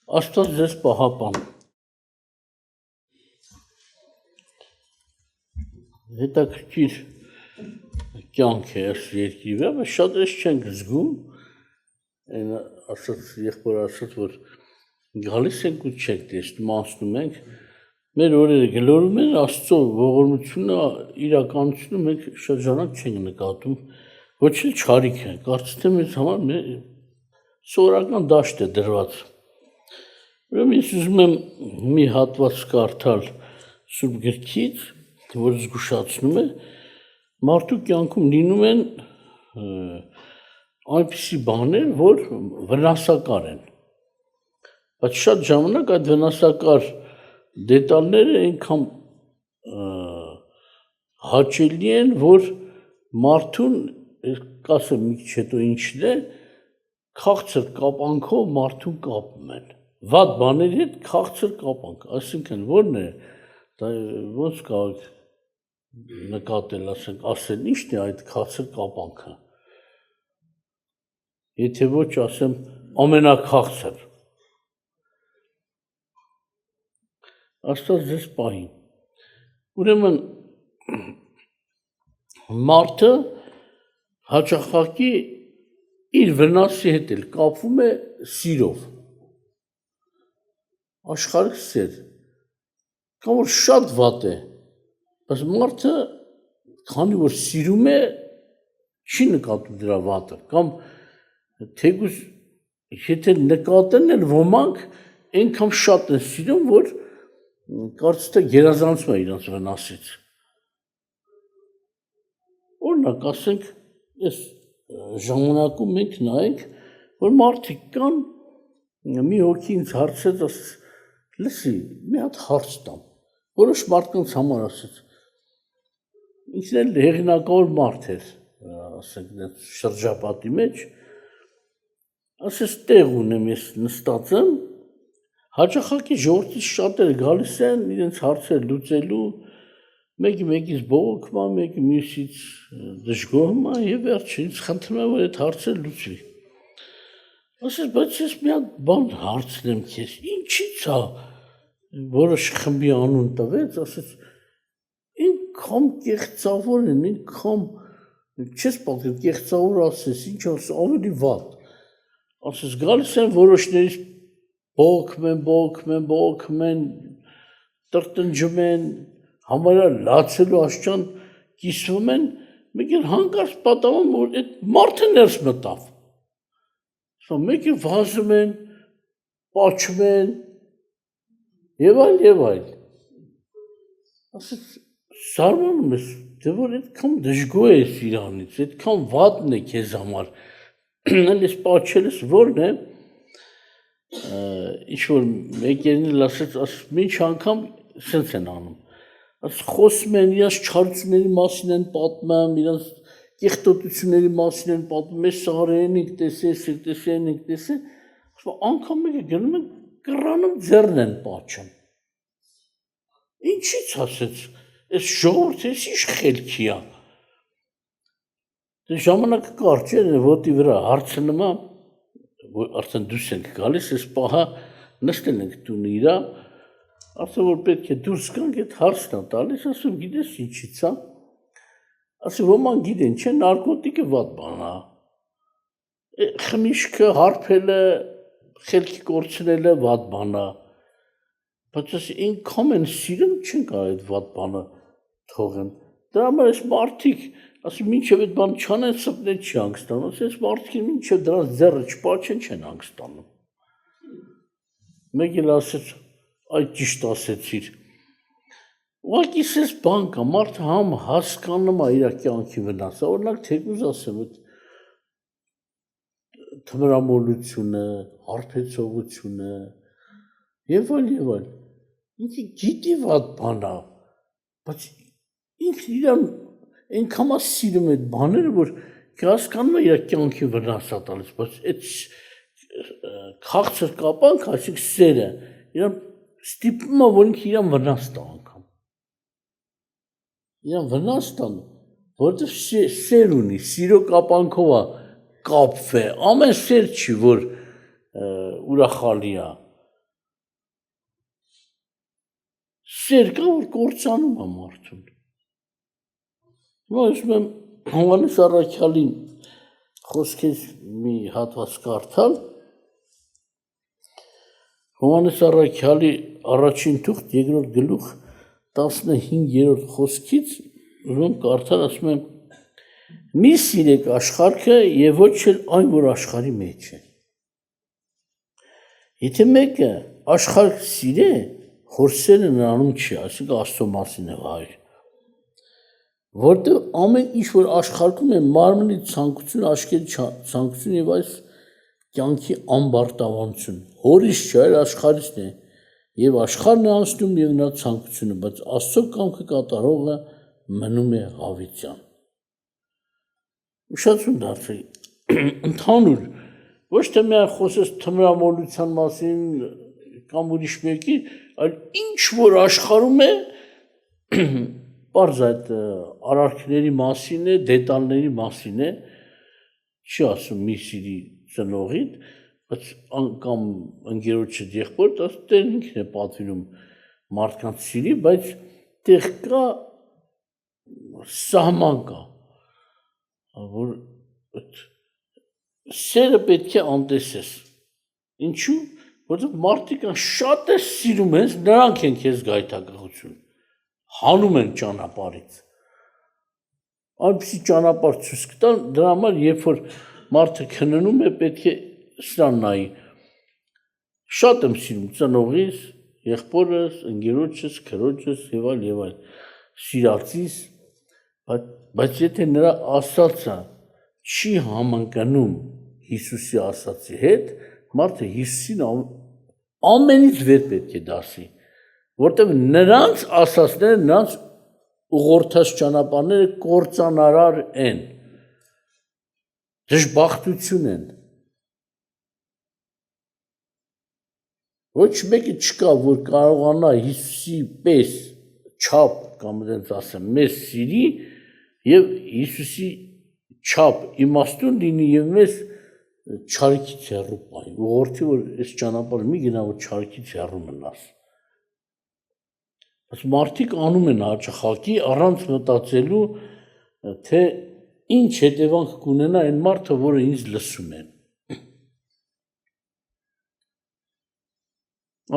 Աստված ձեզ պահապան։ Հետաքրքիր կյանք է այս երկրի վրա, բայց շատերս չենք զգում, այն ասած եղբորը ասած, որ գալիս ենք ու չենք տեսնում, անցնում ենք, մեր օրերը գլորում են, Աստծո ողորմությունը, իրականությունը մենք շատ ժամանակ չենք նկատում, ոչ էլ չարիք է, կարծես թե մեզ համար սովորական դաշտ է դրված։ Ուրեմն ես ուզում եմ մի հատված կարդալ Սուրբ գրքից, որը զգուշացնում է, մարդու կյանքում լինում են այնպիսի բաներ, որ վնասակար են, բայց շատ ժամանակ այդ վնասակար դետալները այնքան հաճելի են, որ մարդուն, կասեմ մի քիչ հետո ինչն է, քաղցր կապանքով մարդուն կապում են, վատ բաների հետ քաղցր կապանք, այսինքն որն է, դա ոնց կարող նկատել, ասել ի՞նչն է այդ քաղցր կապանքը, եթե ոչ ասեմ ամենաքաղցր, Աստված ձեզ պահի, ուրեմն մարդը հաճախակի իր վնասի հետ էլ կապվում է սիրով, աշխարհիկ սեր, կամ որ շատ վատ է, բայց մարդը, քանի որ սիրում է, չի նկատում դրա վատը, կամ թեկուզ եթե նկատեն են ոմանք, այնքան շատ են սիրում, որ կարծես թե գերազանցում է իրենց վնասից։ Օրինակ, ասենք, այս ժամանակում մենք նայենք, որ մարդիկ կան, մի հոգի ինձ հարցեց, ասեց, լսի, մի հատ հարց տամ, որոշ մարդկանց համար ասեց, ինքն էլ հեղինակավոր մարդ էր, ասենք, շրջապատի մեջ, ասեց, տեղ ունեմ ես նստած եմ, հաճախակի ժողովրդից շատերը գալիս են իրենց հարցեր լուծելու, մեկի մեկից բողոքում է, մեկի մյուսից դժգոհում է եւ վերջը ինձ խնդրում է, որ այդ հարցերը լուծվի։ Ասես, բայց ես մի հատ բան հարցնեմ քեզ, ինչի՞ց է որոշ խմբի անուն տվեց, ասես, ինքան կեղծավոր են, ինքան չես պատկերացնում, կեղծավոր ասես, ինչ ասես, ավելի վատ։ Ասես, գալիս են որոշներից բողոքում են, տրտնջում են, համարյա լացելու աշճան կիսվում են, մեկ էլ հանկարծ պատահում, որ այդ մարդը ներս մտավ։ Մեկը վազում են, պաչում են, եւ այլ։ Ասես, զարմանում ես, թե որ այդքան դժգոհ ես իրանից, այդքան վատն է քեզ համար, այս պաչելս որն է, ինչ-որ մեկերին էլ ասեց, մինչ անգամ սենց են անում, խոսում են, իրաց չարությունների մասին են պատմում, իրաց կեղտոտությունների մասին են պատմում, ես սարեն ենք տեսել, անգամ մեկը գնում են, կռանում ձեռն են պաչում, ինչից ասեց, այս ժողովուրդը ինչ խելքի է, ժամանակը կարճ է, ոտի վրա հարցնում է, արդեն դուրս ենք գալիս, ես պահա նստել ենք տունը իրա, ասում որ պետք է դուրս գանք, այդ հարցն է տալիս, ասում գիտես ինչից է, ասում ոման գիտեն, չէ, նարկոտիկը վատ բան է, խմիչքը, հարբելը, խելքի կորցնելը վատ բան է, բայց այնքան են սիրում, չեն կարող այդ վատ բանը թողեն, դրա համար այս մարդիկ, ասում մինչև այդ բան չանեն, սպնել չի հանգստանում, ասում այս մարդիկին մինչև դրանց ձեռը չպաչեն, չեն հանգստանում, մեկ էլ ասեց, այդ ճիշտ ասեցիր, ուղղակի սես բան կա, մարդը համ հասկանում է իր կյանքի վնասը, օրինակ թեկուզ ասեմ, թմրամոլությունը, հարբեցողությունը եւ այլ, ինքը գիտի վատ բան է, բայց ինքն իրան այնքան սիրում այդ բաները, որ հասկանում է իր կյանքի վնասը տալիս, բայց այդ քաղցր կապանքը, այսինքն սերը, իրան ստիպում է, որ ինքը իրան վնաս տա անգամ, իրան վնաս տան, որովհետև սեր ունի, սիրո կապանքով է կապվել, ամեն սեր չի, որ ուրախալի է, սեր կա, որ կործանում է մարդուն։ Ասում եմ Հովհաննես Առաքյալի խոսքից մի հատված կարդալ, Հովհաննես Առաքյալի առաջին թուղթ, երկրորդ գլուխ 15-րդ խոսքից ուզում եմ կարդալ, ասում եմ մի սիրեք աշխարհը եւ ոչ էլ այն, որ աշխարհի մեջ է։ Եթե մեկը աշխարհ սիրե, խորսերը նրանում չի, այսինքն Աստծո մասին է վայր։ Որտեղ ամեն ինչ որ աշխարհում է մարմնի ցանկություն, աշխարհի ցանկություն եւ այս կյանքի ամբարտավանություն, հորից չէ, այլ աշխարհից է, եւ աշխարհն է անցնում եւ նրա ցանկությունը, բայց Աստծո կամքը կատարողը մնում է հավիտյան։ Ուշադրություն դարձրի, ընդհանուր ոչ թե միայն խոսես թմրամոլության մասին կամ ուրիշ մեկի, այլ ինչ որ աշխարհում է, պարզ այդ արարքների մասին է, դետալների մասին է, չի ասում մի սիրի ծնողին, բայց կամ ընկերոջը եղբոր, դա դեռ ինքն է պատվիրում մարդկանց սիրի, բայց տեղ կա սահման կա, որ սերը պետք է անտեսես։ Ինչու՞, որովհետև մարդիկ շատ է սիրում ես, նրանք են քեզ գայթակղություն, հանում են ճանապարհից։ Այնպիսի ճանապարհ ցույց կտան, դրա համար երբ որ մարդը քննում է, պետք է սրան նայի։ Շատ եմ սիրում ծնողիս, եղբորս, ընկերոջս, քրոջս եւ այլ, սիրածիս, բայց եթե նրա ասածը չի համընկնում Հիսուսի ասածի հետ, մարդը Հիսուսին ամենից վեր պետք է դասի, որտեղ նրանց ասածները, նրանց ուղղորդած ճանապարհները կործանարար են, դժբախտություն են։ Ոչ մեկը չկա, որ կարողանա Հիսուսի պես չափ կամ դենց ասեմ, մեզ սիրի եւ Հիսուսի չափ իմաստուն լինի եւ մեզ չարիքից հեռու պահի, ուղղորդի, որ այս ճանապարհը մի գնա, որ չարիքից հեռու մնաս։ Բայց մարդիկ անում են հաճախակի առանց մտածելու, թե ինչ հետևանք կունենա այն մարդը, որը ինձ լսում է։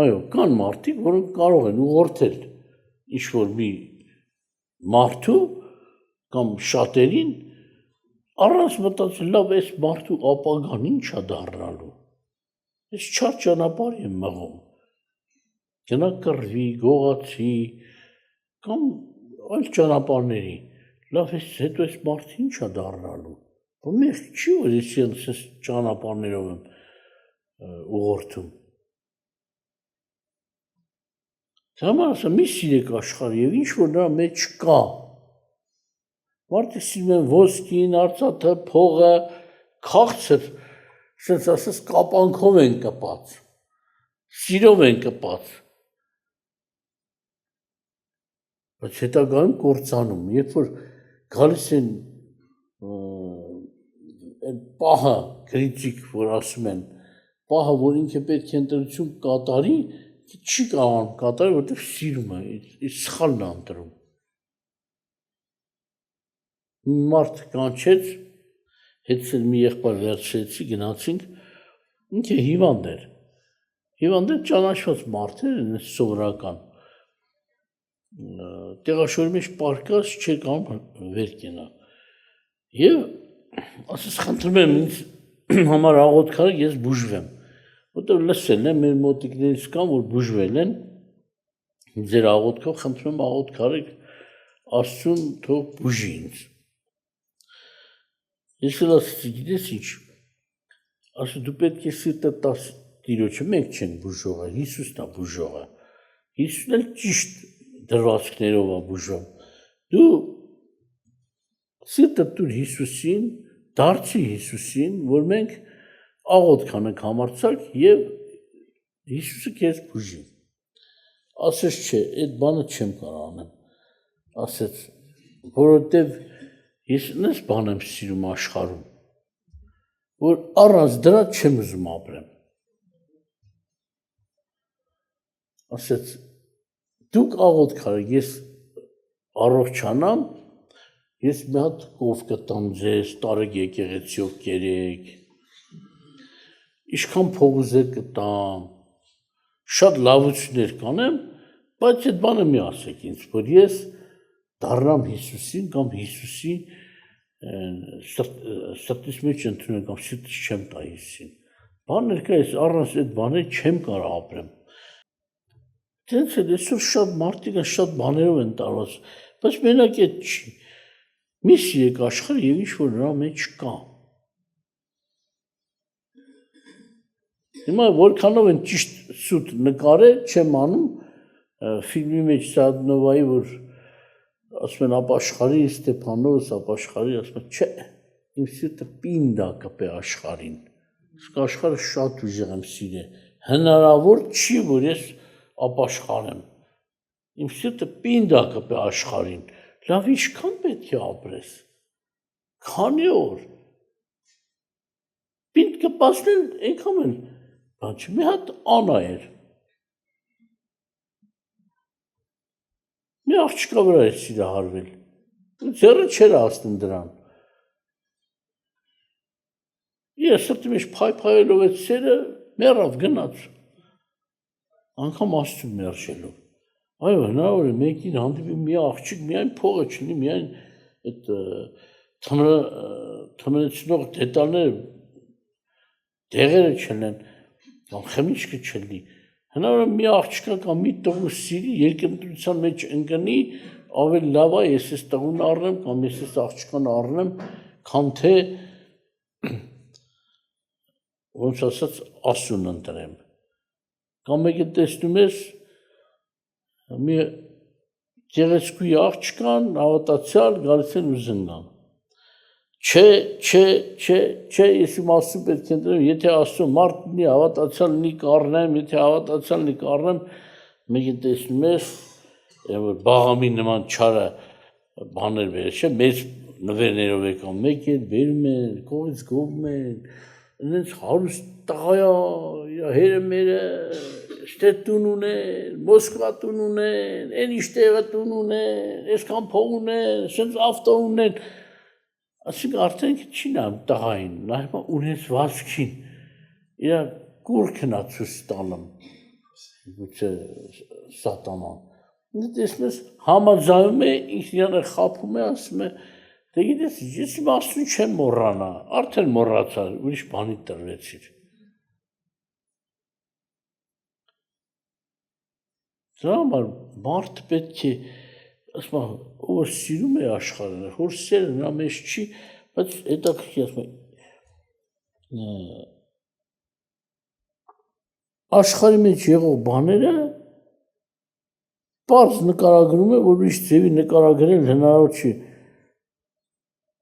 Այո, կան մարդիկ, որոնք կարող են ուղղորդել ինչ-որ մի մարդու կամ շատերին, առանց մտածել, լավ, այս մարդու ապագան ինչ է դառնալու։ Ես չար ճանապարհ եմ մղում։ Գնա կռվի, գողացի կամ այլ ճանապարհների։ Լավ, հետո այս մարդը ինչ է դառնալու։ Բա մեղք չի, որ ես ճանապարհներով եմ ուղղորդում։ Համար ասա, մի սիրեք աշխարհը եւ ինչ որ նրա մեջ կա։ Մարդիկ սիրում են ոսկին, արծաթը, փողը, քաղցր, ասես ասես կապանքով են կպած, սիրով են կպած։ Բայց հետագայում կործանում, երբ որ գալիս են պահը քրիտիկ, որ ասում են, պահը, որ ինքը պետք է ընտրություն կատարի, չի կարողանում կատարել, որտեղ սիրում է, սխալն է ընտրում։ Մարդ կանչեց, հետցել մի եղբայր վերցրեցի, գնացինք, ինքը հիվանդ էր։ Հիվանդ էր ճանաչված մարդ էր, սովորական։ Տեղաշորի մեջ պարկած չէր կարող վեր կենա։ Եվ ասես խնդրում եմ ինձ համար աղոթք արեք, ես բուժվեմ։ Որտեղ լսել եմ, մեր մոտիկներից կան, որ բուժվել են, ձեր աղոթքով խնդրում եմ աղոթք արեք, Աստծուն թող բուժի ինձ։ Ես էլ ասեցի, գիտես ինչ, ասա դու պետք է սիրտը տաս Տիրոջը, մենք չենք բուժողը, Հիսուսն է բուժողը։ Հիսուսն էլ ճիշտ դրվածքներով է բուժում։ Դու սիրտը տուր Հիսուսին, դարձի Հիսուսին, որ մենք աղոթք անենք համարձակ եւ Հիսուսը քեզ բուժի։ Ասես չէ, այդ բանը չեմ կարող անեմ։ Ասեց, որովհետեւ ես նես բան եմ սիրում աշխարհում, որ առանց դրա չեմ ուզում ապրեմ։ Ասեց, դուք աղոթք արեք, ես առողջանամ, ես մի հատ կով կտամ ձեզ, տարեք եկեղեցիով կերեք, ինչքան փողուզեր կտամ, շատ լավություններ կանեմ, բայց այդ բանը մի ասեք ինձ, որ ես դառնամ Հիսուսին կամ Հիսուսի սրտիս մեջ ընդունել կամ սրտիս չեմ տա Հիսուսին։ Բան ներկա ես առանց այդ բաներ չեմ կարող ապրեմ։ Դենց է այսօր շատ մարդիկ շատ բաներով են տարված, բայց մենակ այդ չի։ Մի սիրեք աշխարհը եւ ինչ որ նրա մեջ կա։ Հիմա որքանով են ճիշտ սուտ նկարել, չեմ անում ֆիլմի մեջ Սադնովայի, որ ասում են ապաշխարի Ստեփանոս, ապաշխարի, ասում են, չէ, իմ սիրտը պինդա կպե աշխարհին։ Իսկ աշխարհը շատ ուժեղ եմ սիրել։ Հնարավոր չի, որ ես ապաշխարեմ։ Իմ սիրտը պինդա կպե աշխարհին։ Լավ, ինչքան պետք է ապրես։ Քանի օր։ Պինդ կպասնեն, այնքան են, բան չի, մի հատ Անա էր։ Մի աղջկա վրա էր սիրահարվել, ձեռը չէր ասնում դրան։ Ես սրտի մեջ փայփայելով այդ սերը մեռավ գնաց, անգամ Աստծուն մերժելով։ Այո, հնարավոր է մեկին հանդիպի մի աղջիկ, միայն փողը չլինի, միայն այդ թմրեցնող դետալները, դեղերը չլինեն, կամ խմիչքը չլինի։ Հնարավոր է մի աղջկա կամ մի տղու սիրի, երկընտրության մեջ ընկնի, ավելի լավ է ես այս տղուն առնեմ կամ ես այս աղջկան առնեմ, քան թե ոնց ասած Աստծուն ընտրեմ։ Կամ մեկը տեսնում ես մի գեղեցկուի աղջկան հավատացյալ գալիս են ու զնգան։ Չէ, ես իմ Աստծուն պետք է ընտրեմ, եթե Աստծուն մարդ լինի, հավատացյալ լինի կառնեմ, եթե հավատացյալ լինի կառնեմ, մեկը տեսնում ես, որ բաղամի նման չարը բաներ վերել, չէ, մեծ նվերներով եկան, մեկ էլ բերում են, կողից գովում են, ինձ հարուստ տղայա, հերը մերը, ստե տուն ունեն, Մոսկվա տուն ունեն, են ինչ տեղը տուն ունեն, այսքան փող ունեն, սենց ավտո ունեն, ասիկ արդեն չի նայում տղային, նայում ունեցվածքին, իր կուրքն ա ցույց տալում, գուցե սատանան։ Տեսնում ես համաձայնում է, ինքն իրանը խաբում է, ասում է, դե գիտես, ես իմ Աստծուն չեմ մոռանա, արդեն մոռացա, ուրիշ բանի տրվեցիր։ Դրա համար մարդը պետք է, ասում է, ով սիրում է աշխարհը, որ սերը նրա մեջ չի, բայց հետաքրքիր ասում է, աշխարհի մեջ եղող բաները պարզ նկարագրում է, որ ուրիշ ձևի նկարագրել հնարավոր չի։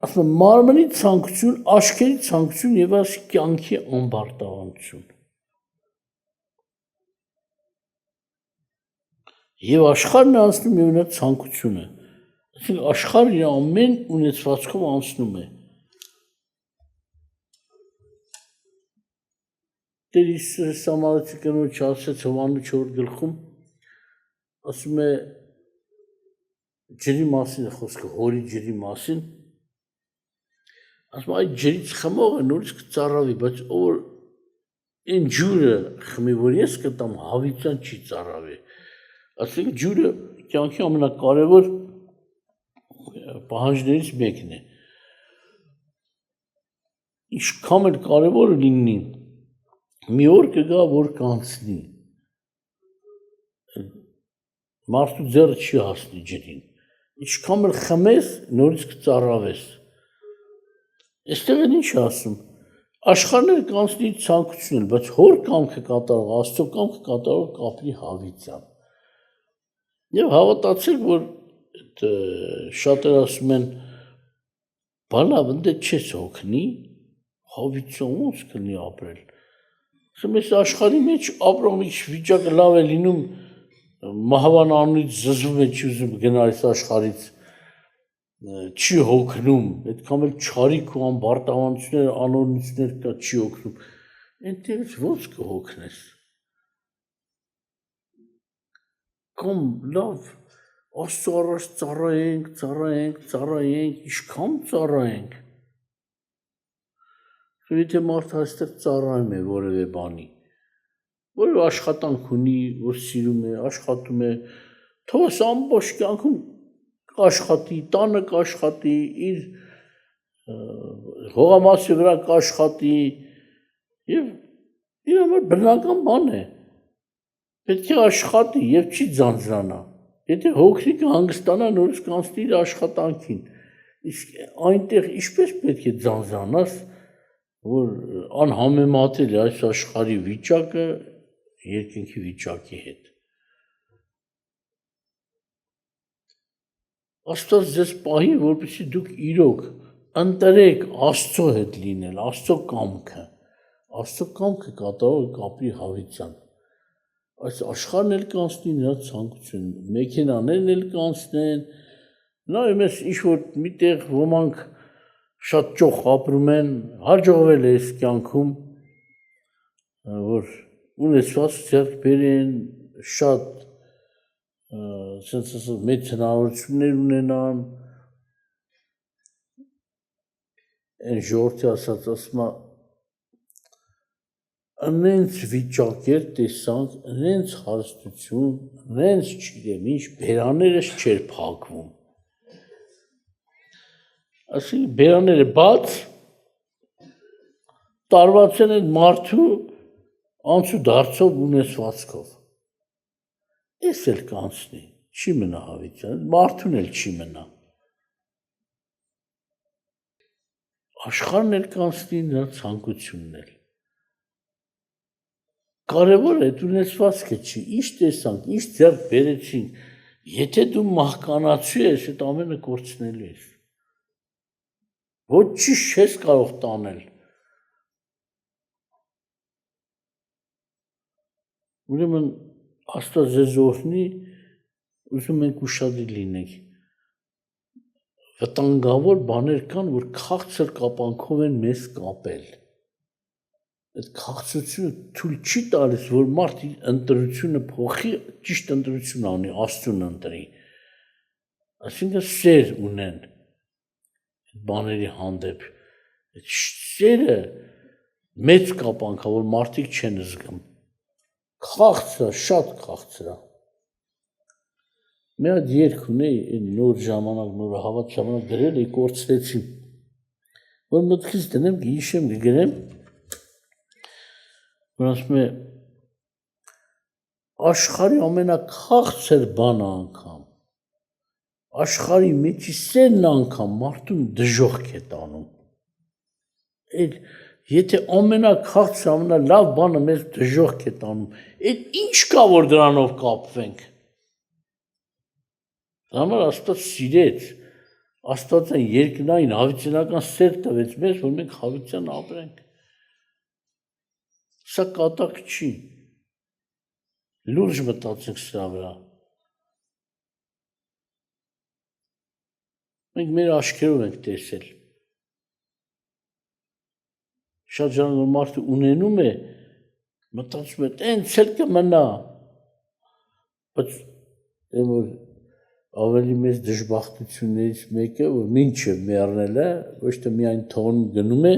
Ասում է, մարմնի ցանկություն, աչքերի ցանկություն եւ այս կյանքի ամբարտավանություն։ Եվ աշխարհն է անցնում եւ նա ցանկությունը։ Այսինքն աշխարհը իր ամեն ունեցվածքով անցնում է։ Տեր Հիսուս Սամարացի կնոջ ասեց Հովհաննես 4 գլխում, ասում է ջրի մասին է խոսքը, հորի ջրի մասին, ասում է այդ ջրից խմողը նորից կծառավի, բայց ով այն ջուրը խմի, որ ես կտամ, հավիտյան չի ծառավի։ Այսինքն ջուրը կյանքի ամենակարևոր պահանջներից մեկն է։ Ինչքան էլ կարևոր լինի, մի օր կգա, որ կանցնի։ Մարդու ձեռը չի հասնի ջրին։ Ինչքան էլ խմես, նորից կծառավես։ Այստեղ էլ ինչ ասում։ Աշխարհները կանցնի ցանկությունն, բայց հոր կամքը կատարող, Աստծո կամքը կատարող կապրի հավիտյան։ Եվ հավատացեք, որ շատեր ասում են, բալավ ընդ չես հոգնի, հավիտյան ոնց կլինի ապրել։ Ասում ես աշխարհի մեջ ապրող մի վիճակը լավ է լինում, մահվան անունից զզվում է, չի ուզում գնալ այս աշխարհից, չի հոգնում, այդքան էլ չարիք ու ամբարտավանություններ, անօրենություններ կա, չի հոգնում։ Այնտեղից ոնց կհոգնես։ կամ լավ Աստծո առաջ ծառայենք, ինչքան ծառայենք։ Եթե մարդը այստեղ ծառայում է որևէ բանի, որևէ աշխատանք ունի, որ սիրում է, աշխատում է, թող ամբողջ կյանքում կաշխատի, տանը կաշխատի, իր հողամասի վրա կաշխատի եւ իր համար բնական բան է։ Պետք է աշխատի եւ չի ձանձրանա։ Եթե հոգնիկը հանգստանա, նորից կանցնի իր աշխատանքին։ Իսկ այնտեղ ինչպես պետք է ձանձրանաս, որ անհամեմատել է այս աշխարհի վիճակը երկինքի վիճակի հետ։ Աստված ձեզ պահի, որպեսզի դուք իրոք ընտրեք Աստծո հետ լինել, Աստծո կամքը կատարող կապրի հավիտյան։ Այս աշխարհն էլ կանցնի նրա ցանկություն, մեքենաներն էլ կանցնեն, նայում ես ինչ-որ միտեղ ոմանք շատ ճոխ ապրում են, հաջողվել է այս կյանքում, որ ունեցված ձեռք բերեն, շատ մեծ հնարավորություններ ունենան, այն ժողովրդի ասում է, ընենց վիճակեր տեսանք, ընենց հարստություն, ընենց չգիտեմ ինչ, բերաներս չէր փակվում։ Այսինքն բերաները բաց տարված են այդ մարդու անցու դարձով ունեցվածքով։ Էս էլ կանցնի, չի մնա հավիտյան, մարդուն էլ չի մնա։ Աշխարհն էլ կանցնի, նրա ցանկությունն էլ։ Կարևորը այդ ունեցվածքը չի, ինչ տեսանք, ինչ ձեռք բերեցինք, եթե դու մահկանացու ես, այդ ամենը կորցնելու ես։ Ոչինչ չես կարող տանել։ Ուրեմն Աստված ձեզ օրհնի, ուզում ենք ուշադիր լինենք։ Վտանգավոր բաներ կան, որ քաղցր կապանքով են մեզ կապել։ Այդ քաղցրությունը թույլ չի տալիս, որ մարդ իր ընտրությունը փոխի, ճիշտ ընտրություն անի, Աստծուն ընտրի։ Այսինքն սեր ունեն այդ բաների հանդեպ։ Այդ սերը մեծ կապանք է, որ մարդիկ չեն զգում։ Քաղցր, շատ քաղցր է։ Մի հատ երգ ունեի, նոր ժամանակ, նորահավատ ժամանակ գրել էի, կորցրեցի, որ մտքից դնեմ, հիշեմ, գրեմ, որ ասում է աշխարհի ամենաքաղցր բանը անգամ, աշխարհի մեջի սերն անգամ մարդուն դժոխք է տանում։ Եթե ամենաքաղցր, ամենալավ բանը մեզ դժոխք է տանում, այդ ինչ կա, որ դրանով կապվենք։ Դրա համար Աստված սիրեց, Աստված այն երկնային հավիտյանական սեր տվեց մեզ, որ մենք հավիտյան ապրենք։ Սա կատակ չի։ Լուրջ մտածենք սրա վրա։ Մենք մեր աչքերով ենք տեսել։ Շատ ժամ որ մարդը ունենում է, մտածում է, տենց էլ կմնա։ Բայց որ ավելի մեծ դժբախտություններից մեկը, որ մինչև մեռնել է, ոչ թե միայն թողնում գնում է,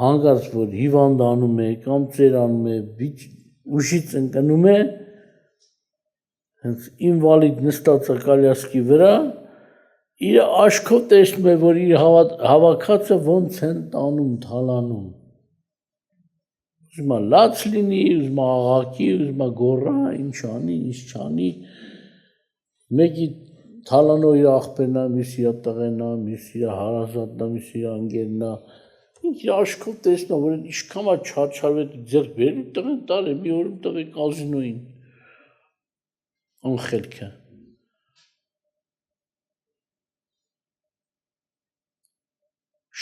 հանկարծ որ հիվանդանում է, կամ ծերանում է, ուժից ընկնում է, հենց ինվալիդ նստած է կալյասկի վրա, իր աչքով տեսնում է, որ իր հավաքածը ոնց են տանում, թալանում։ Ուզում է լաց լինի, ուզում է աղաղակի, ուզում է գոռա, ինչ անի, ինչ չանի։ Մեկի թալանով իր աղբերն է, մյուսի իր տղեն է, մյուսի իր հարազատն է, մյուսի իր ընկերն է։ Ինչ աչքով տեսնում է, որ ինչքան է չարչարվեց ձեռք բերում, տղեն տարի, մի օրում տղե կազինոյին։ Անխելքը։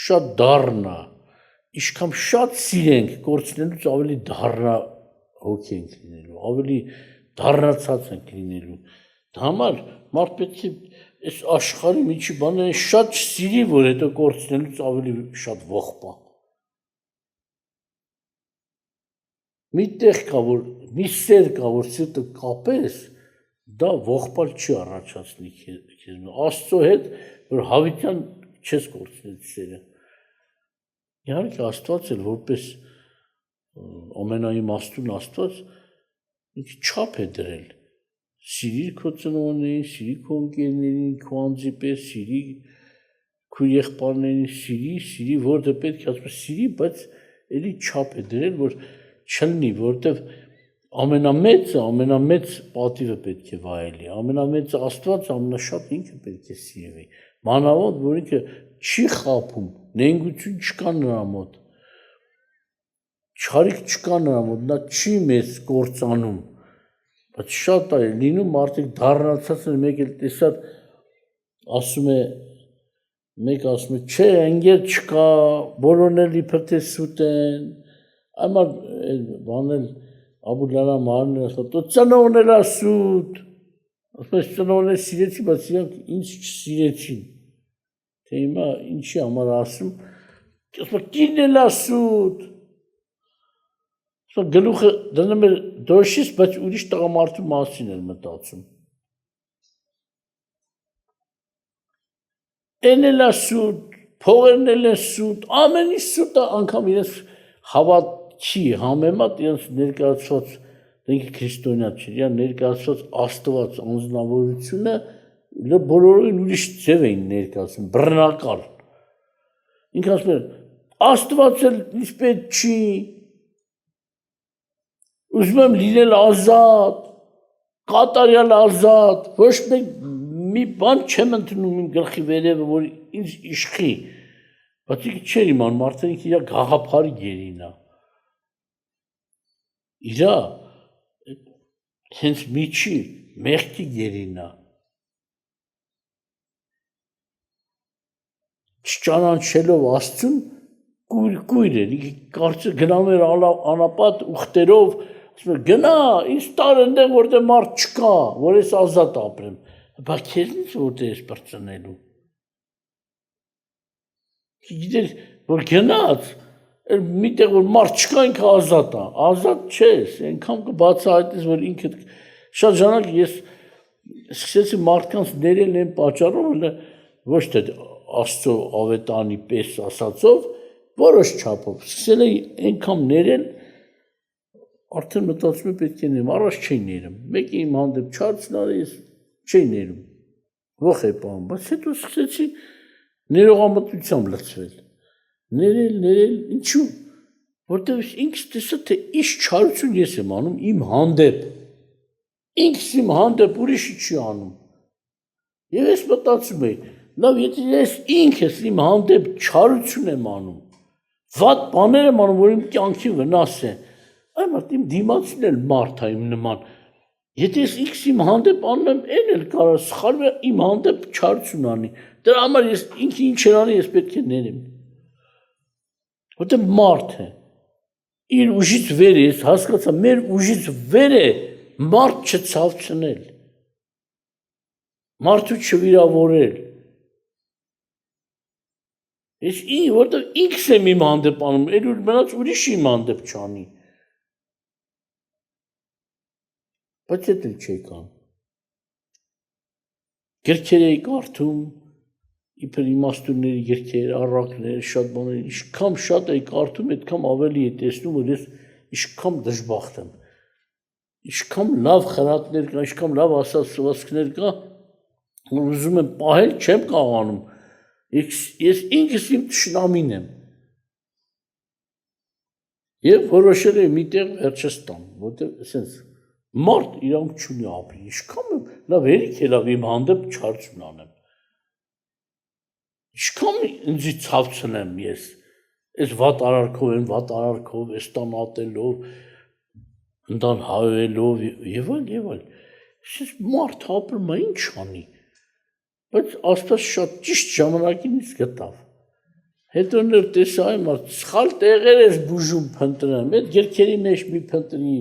Շատ դառն է, ինչքան շատ սիրենք, կորցնելուց ավելի դառնա հոգ ենք լինելու, ավելի դառնացած ենք լինելու։ Դա համար մարդ պետք է այս աշխարհի միջի բաները շատ սիրի, որ հետո կորցնելուց ավելի շատ ողբա։ Մի տեղ կա, որ մի սեր կա, որ սիրտը կապես, դա ողբալ չի առաջացնի քեզ Աստծո հետ որ հավիտյան չես կորցնել սերը իհարկե Աստված էլ որպես ամենաիմաստուն Աստված ինքը չափ է դրել սիրիր քո ծնողներին սիրիր քո ընկերներին քո անձի պես սիրի քո եղբայրներին սիրի որտեղ պետք է ասում սիրի բայց էլի չափ է դրել որ չլինի որտեղ ամենամեծ պատիվը պետք է վայելի ամենամեծ Աստված ամենաշատ ինքը պետք է սիրվի մանավանդ որ ինքը չի խաբում նենգություն չկա նրա մոտ չարիք չկա նրա մոտ նա չի մեզ կործանում բայց շատ է լինում մարդիկ դառնացած են մեկ էլ տեսած ասում է մեկ ասում է չէ ընկեր չկա բոլորն էլ իբր թե սուտ են այմար բանել Աբուլալա մարն ասում դու ծնողն էլ ասուտ ասում ծնողն էլ սիրեցի բայց իրանք ինձ չսիրեցին թե հիմա ինչի համար ասում ասում կինն էլ ասուտ ասում գլուխը դնում էր դոշից բայց ուրիշ տղամարդու մասին էր մտածում Են էլ ասուտ, փողերն էլ են սուտ, ամեն ինչ սուտ է անգամ իրենց հավատքի համեմատ իրենց ներկայացված դենքը քրիստոնյա չէ, իրեն ներկայացված Աստված անձնավորությունը բոլորին ուրիշ ձև էին ներկայացնում, բռնակալ։ Ինքը ասում է Աստված էլ ինձ պետք չի, ուզում եմ լինել ազատ, կատարյալ ազատ, ոչ մեկ մի բան չեմ ընդունում իմ գլխի վերևը, որ ինձ իշխի, բայց ինքը չէր իմանում, արդեն ինքը իր գաղափարի գերին է։ Իր հենց միջի մեղքի գերին է։ Չճանաչելով Աստծուն կույր էր, ինքը կարծես գնում էր անապատ ուխտերով, ասում էր գնա, ինձ տար այնտեղ որտեղ մարդ չկա, որ ես ազատ ապրեմ։ Բայց քեզնից որտե ես բրծնելու։ Գիտես, որ գնաց, միտեղ որ մարդ չկա ինքը ազատ է, ազատ չես, այնքան կբացահայտես, որ ինքդ շատ ժամանակ ես սկսեցի մարդկանց ներել այն պատճառով, ոչ թե Աստծո ավետանի պես ասածով, որոշ չափով, սկսել էի այնքան ներել, արդեն մտածում եմ պետք է ներեմ, առաջ չի ներեմ, մեկը իմ հանդեպ չարցնար ես չի ներում, ոխ է պահում, բայց հետո սկսեցի ներողամտությամբ լծվել, ներել, ինչու, որտեղ ինքս տեսա, թե ինչ չարություն ես եմ անում իմ հանդեպ, ինքս իմ հանդեպ ուրիշի չի անում, և ես մտածում էի, լավ, եթե ես ինքս իմ հանդեպ չարություն եմ անում, վատ բաներ եմ անում, որ իմ կյանքի վնաս է, այմարդ իմ դիմացին էլ մարդ է իմ նման, Եթե ես ինքս իմ հանդեպ անում եմ, այն էլ կարող է սխալվում է իմ հանդեպ չարություն անի, դրա համար ես ինքը ինչ էր անի, ես պետք է ներեմ, որտեղ մարդ է, իր ուժից վեր է, ես հասկացա, մեր ուժից վեր է մարդ չցավցնել, մարդու չվիրավորել, ես որտեղ ինքս եմ իմ հանդեպ անում, էլ մնաց ուրիշ իմ հանդեպ չանի, բայց էդ էլ չի կան, գրքեր էի կարդում, իբր իմաստունների գրքեր, առակներ, շատ բաներ, ինչքան շատ էի կարդում, այդքան ավելի է տեսնում, որ ես ինչքան դժբախտ եմ, ինչքան լավ խրատներ կա, ինչքան լավ ասացվածքներ կա, որ ուզում եմ պահել, չեմ կարողանում, ես ինքս իմ թշնամին եմ, և որոշել եմ միտեղ վերջս տամ, որտեղ ասենց մարդ իրանք չունի ապրի, ինչքան եմ, լավ երիք է լավ իմ հանդեպ չարություն անեմ, ինչքան ինձի ցավցնեմ ես, ես վատ արարքով եմ, վատ արարքով, ես տան ատելով, ընդան հավելով և այլ, ես մարդ ապրում է ինչ անի, բայց Աստված շատ ճիշտ ժամանակին ինձ գտավ, հետո ներ տեսա այ մարդ, սխալ տեղեր ես բուժում փնտրեմ, այդ գրքերի մեջ մի փնտրի,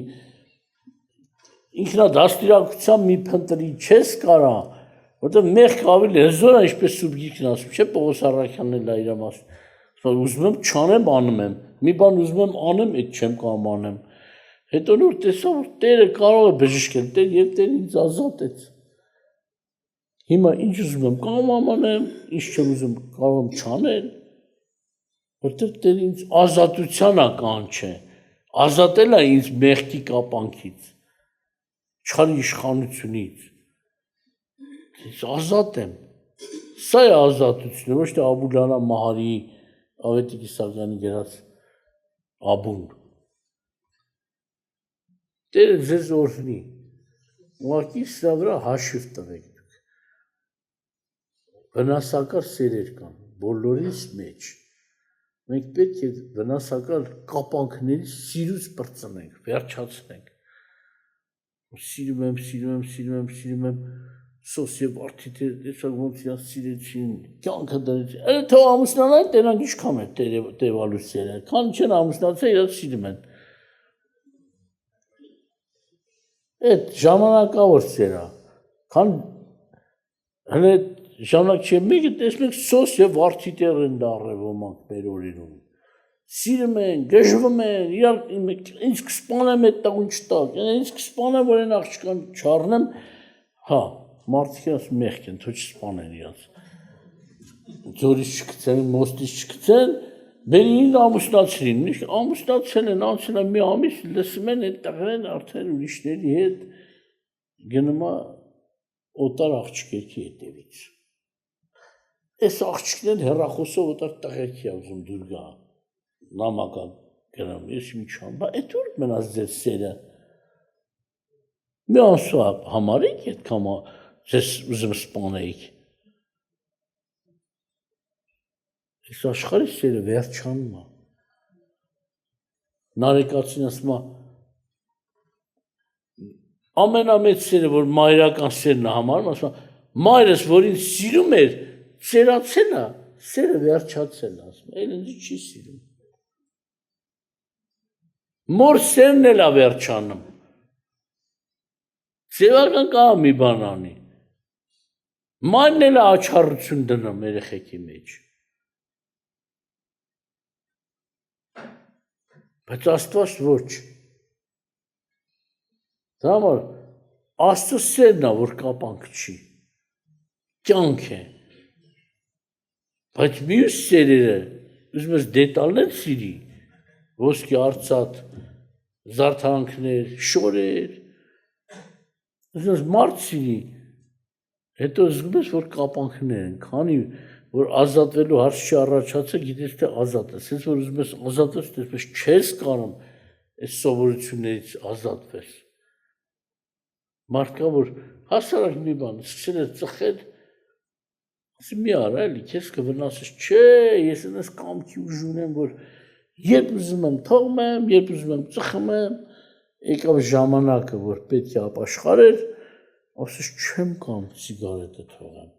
ինքնադաստիարակության մի փնտրի չես կարա, որտեղ մեղք ավելի հզոր է, ինչպես Սուրբ Գիրքն ասում, չէ՞ Պողոս առաքյալն էլ իր մասին, ուզում եմ չանեմ, անում եմ, մի բան ուզում եմ անեմ, այդ չեմ կարող անեմ, Հետո նոր տեսա, որ Տերը կարող է բժշկել, եւ Տերը ինձ ազատեց։ Հիմա ինչ ուզում եմ կամ ամանեմ, ինչ չեմ ուզում կարող եմ չանել, որտեղ Տերը ինձ ազատության է կանչե, ազատել է ինձ մեղքի կապանքից, չար իշխանությունից։ Ես ազատ եմ։ Սա է ազատությունը, ոչ թե Աբուլանա Մահարի Ավետիք Իսահակյանի գրած աբուն։ Տերը ձեզ օրհնի։ Ուղղակի սրա վրա հաշիվ տվեք դուք։ Վնասակար սերեր կան բոլորիս մեջ։ Մենք պետք է վնասակար կապանքներից սիրուց պրծնենք, վերջացնենք։ Սիրում եմ սոս եւ արդիթեր տեսակ ոնց իրաց սիրեցին, կյանքը դրեցին։ Elə թող ամուսնանան, տենանք ինչքան է տևալուց սերը, քան չեն ամուսնացել, իրաց սիրում են։ Այդ ժամանակավոր սերա, քան հենց ժամանակ չէ, մեկը տեսնեք սոս եւ արդիթեր են դառել ոմանք մեր օրերում։ Սիրում են, գժվում են, իրար ինձ կսպանեմ այդ տաղուն չտակ, ինձ կսպանեմ, որ այն աղջկան չառնեմ, հա, մարդիկ իրաց մեղք են, թող չսպանեն իրաց։ Ձորից չգցեն, մոստից չգցեն, բերին ամուսնացրին, ամուսնացել են, անցել են մի ամիս, լսում են այդ տղեն արդեն ուրիշների հետ գնում է օտար աղջիկի հետևից։ Այս աղջիկն հեռախոսով օտար տղերքի ուզում դուր գա, նամակա գրամ, ես ինչ չեմ, բա այդ ուր մնաց ձեր սերը։ Մի ամսվա համարեք այդ կամա ձեզ ուզում սպանեիք։ Այս աշխարհի սերը վերջանում է։ Նարեկացին ասում է ամենամեծ սերը, որ մայրական սերն է համարում, ասում է մայրս, որ ինձ սիրում էր, սերացել է, սերը վերջացել է, ասում է, ինձ չի սիրում։ Մոր սերն էլ է վերջանում։ Սևական կա մի բան անի։ Մանն էլ է աչառություն դնում երեխեքի մեջ։ Բայց Աստված ոչ։ Դա համար Աստծո սերն է, որ կապանք չի։ Կյանք է։ Բայց մյուս սերերը, ուզում ես դետալներ սիրի, ոսկի արծաթ, զարդարանքներ, շորեր, ուզում ես մարդ սիրի, հետո զգում ես, որ կապանքներ են, քանի որ ազատվելու հարց չի առաջացել, գիտես թե ազատ ես, հենց որ ուզում ես ազատես, տեսպես չես կարում այս սովորություններից ազատվես։ Մարդ կա, որ հասարակ մի բան, սկսել է ծխել, ասի մի արա էլի, քեզ կվնասես, չէ, ես այնպես կամքի ուժ ունեմ, որ երբ ուզում եմ թողում եմ, երբ ուզում եմ ծխում եմ, եկավ ժամանակը, որ պետք է ապաշխարեր, ասես չեմ կամ սիգարետը թողեմ,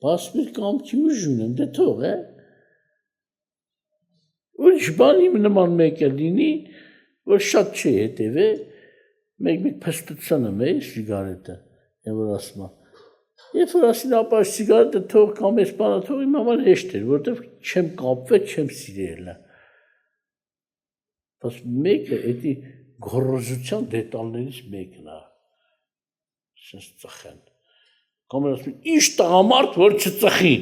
բաս մեր կամքի ուժ ունեմ, դե թող է, ուրիշ բան իմ նման մեկ է լինի, որ շատ չի հետև է, մեկ փստության եմ է սիգարետը, են որ ասում է, երբ որ ասին ապա սիգարետը թող կամ ես բանը թող իմ համար հեշտ էր, որտեղ չեմ կապվել, չեմ սիրել, բայց մեկը էդի գոռոզության դետալներից մեկն է, սենց ծխեն, կամ էր ասում, ինչ տղամարդ, որ չծխի,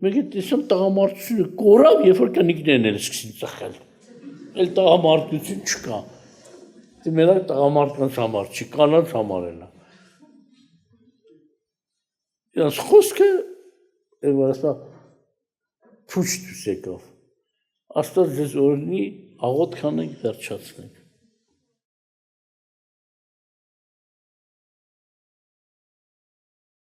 մեկ է տեսամ տղամարդությունը կորավ, երբ որ կնիկներն էլ սկսին ծխել, էլ տղամարդություն չկա, դե մենակ տղամարդկանց համար չի, կանանց համար էլ է, իրանց խոսքը, որ ասա, փուչ դուս եկավ, Աստված ձեզ օրհնի, աղոթք անենք, վերջացնենք։